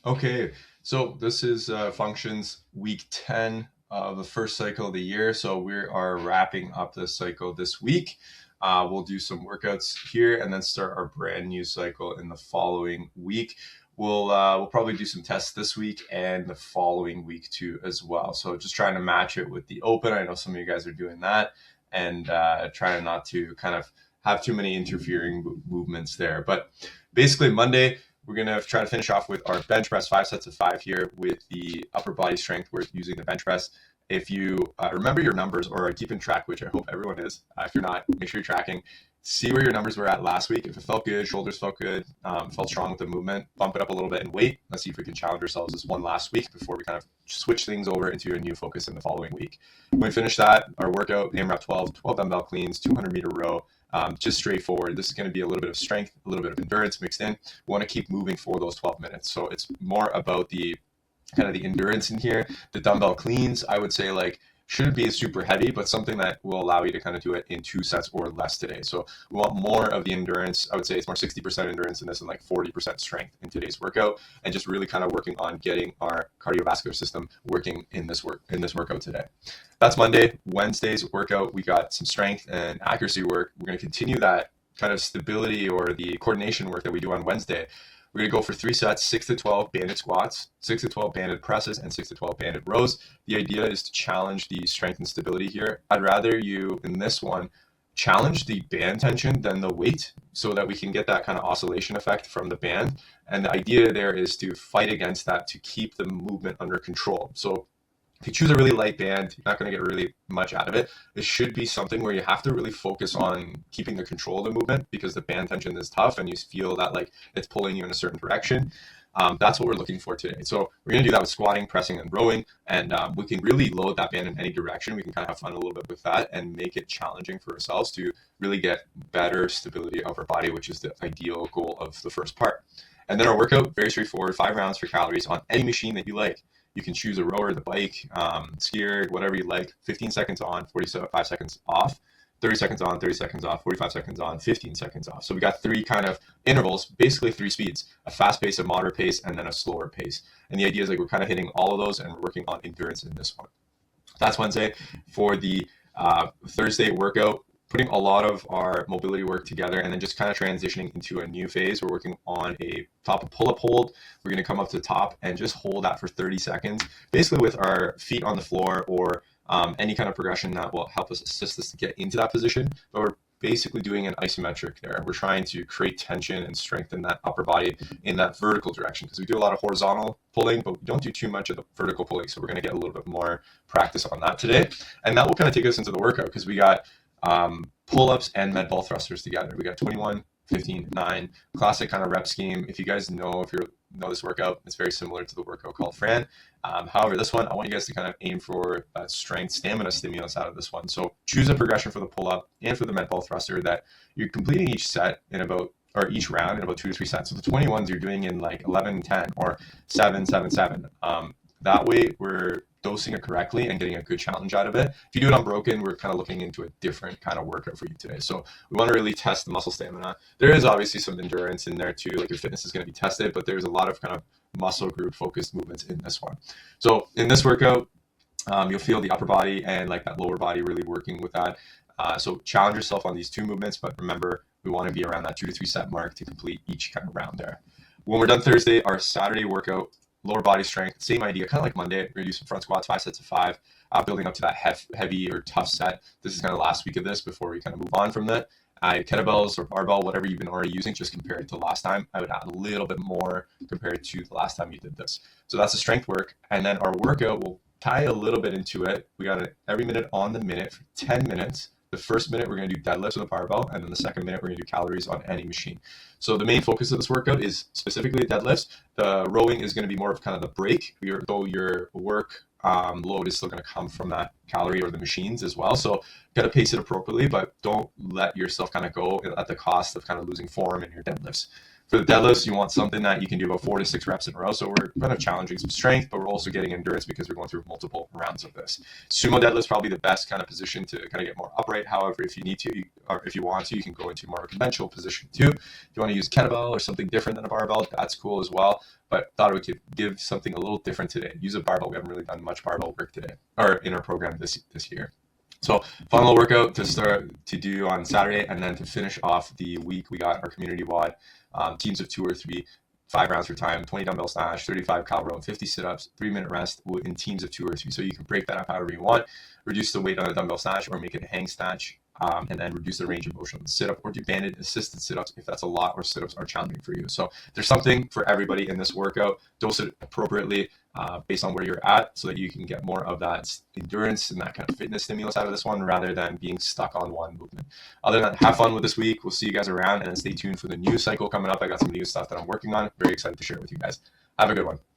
Okay, so this is functions week 10 of the first cycle of the year. So we are wrapping up this cycle this week. We'll do some workouts here and then start our brand new cycle in the following week. We'll probably do some tests this week and the following week too as well. So just trying to match it with the open. I know some of you guys are doing that, and trying not to kind of have too many interfering movements there. But basically Monday, we're going to try to finish off with our bench press, 5 sets of 5 here with the upper body strength. We're using the bench press. If you remember your numbers or are keeping track, which I hope everyone is, if you're not, make sure you're tracking. See where your numbers were at last week. If it felt good, shoulders felt good, felt strong with the movement, bump it up a little bit in weight. Let's see if we can challenge ourselves this one last week before we kind of switch things over into a new focus in the following week. When we finish that, our workout, AMRAP 12 dumbbell cleans, 200-meter row, just straightforward. This is going to be a little bit of strength, a little bit of endurance mixed in. We want to keep moving for those 12 minutes. So it's more about the kind of the endurance in here. The dumbbell cleans, I would say, like, shouldn't be super heavy, but something that will allow you to kind of do it in 2 sets or less today. So we want more of the endurance. I would say it's more 60% endurance in this and like 40% strength in today's workout, and just really kind of working on getting our cardiovascular system working in this workout today. That's Monday. Wednesday's workout, we got some strength and accuracy work. We're going to continue that kind of stability or the coordination work that we do on Wednesday. We're going to go for 3 sets, 6 to 12 banded squats, 6 to 12 banded presses, and 6 to 12 banded rows. The idea is to challenge the strength and stability here. I'd rather you, in this one, challenge the band tension than the weight so that we can get that kind of oscillation effect from the band. And the idea there is to fight against that to keep the movement under control. So if you choose a really light band, you're not going to get really much out of it. It should be something where you have to really focus on keeping the control of the movement because the band tension is tough and you feel that like it's pulling you in a certain direction. That's what we're looking for today. So we're going to do that with squatting, pressing, and rowing, and we can really load that band in any direction. We can kind of have fun a little bit with that and make it challenging for ourselves to really get better stability of our body, which is the ideal goal of the first part. And then our workout, very straightforward, 5 rounds for calories on any machine that you like. You can choose a rower, the bike, skier, whatever you like. 15 seconds on, 45 seconds off. 30 seconds on, 30 seconds off, 45 seconds on, 15 seconds off. So we got 3 kind of intervals, basically 3 speeds, a fast pace, a moderate pace, and then a slower pace. And the idea is like we're kind of hitting all of those and we're working on endurance in this one. That's Wednesday. For the Thursday workout, putting a lot of our mobility work together and then just kind of transitioning into a new phase. We're working on a top pull-up hold. We're going to come up to the top and just hold that for 30 seconds, basically with our feet on the floor or any kind of progression that will help us assist us to get into that position. But we're basically doing an isometric there. We're trying to create tension and strengthen that upper body in that vertical direction because we do a lot of horizontal pulling, but we don't do too much of the vertical pulling. So we're going to get a little bit more practice on that today. And that will kind of take us into the workout because we got pull-ups and med ball thrusters together. We got 21, 15, 9, classic kind of rep scheme. If you guys know this workout, it's very similar to the workout called Fran. However, this one, I want you guys to kind of aim for that strength, stamina stimulus out of this one. So choose a progression for the pull-up and for the med ball thruster that you're completing each set in about, or each round in about 2 to 3 sets. So the 21s you're doing in like 11, 10 or 7, 7, 7. That way we're dosing it correctly and getting a good challenge out of it. If you do it unbroken, we're kind of looking into a different kind of workout for you today. So we want to really test the muscle stamina. There is obviously some endurance in there too, like your fitness is going to be tested, but there's a lot of kind of muscle group focused movements in this one. So in this workout, you'll feel the upper body and like that lower body really working with that. So challenge yourself on these 2 movements, but remember, we want to be around that 2 to 3 set mark to complete each kind of round there. When we're done Thursday, our Saturday workout, lower body strength, same idea, kind of like Monday. We're going to do some front squats, 5 sets of 5, building up to that heavy or tough set. This is kind of the last week of this before we kind of move on from that. Kettlebells or barbell, whatever you've been already using, just compared to last time, I would add a little bit more compared to the last time you did this. So that's the strength work. And then our workout will tie a little bit into it. We got it every minute on the minute for 10 minutes. The first minute, we're going to do deadlifts with a barbell, and then the second minute, we're going to do calories on any machine. So the main focus of this workout is specifically deadlifts. The rowing is going to be more of kind of the break, though your work load is still going to come from that calorie or the machines as well. So got to pace it appropriately, but don't let yourself kind of go at the cost of kind of losing form in your deadlifts. For the deadlifts, you want something that you can do about 4 to 6 reps in a row. So we're kind of challenging some strength, but we're also getting endurance because we're going through multiple rounds of this. Sumo deadlift's probably the best kind of position to kind of get more upright. However, if you need to, or if you want to, you can go into more of a conventional position too. If you want to use kettlebell or something different than a barbell, that's cool as well. But thought we could give something a little different today. Use a barbell. We haven't really done much barbell work today, or in our program this year. So fun little workout to start to do on Saturday, and then to finish off the week, we got our community WOD, teams of 2 or 3, 5 rounds for time, 20 dumbbell snatch, 35 cowbell, 50 sit-ups, 3-minute rest in teams of 2 or 3. So you can break that up however you want, reduce the weight on a dumbbell snatch or make it a hang snatch, and then reduce the range of motion on the sit-up, or do banded assisted sit-ups if that's a lot or sit-ups are challenging for you. So there's something for everybody in this workout. Dose it appropriately based on where you're at, so that you can get more of that endurance and that kind of fitness stimulus out of this one, rather than being stuck on one movement. Other than that, have fun with this week. We'll see you guys around, and then stay tuned for the new cycle coming up. I got some new stuff that I'm working on. Very excited to share it with you guys. Have a good one.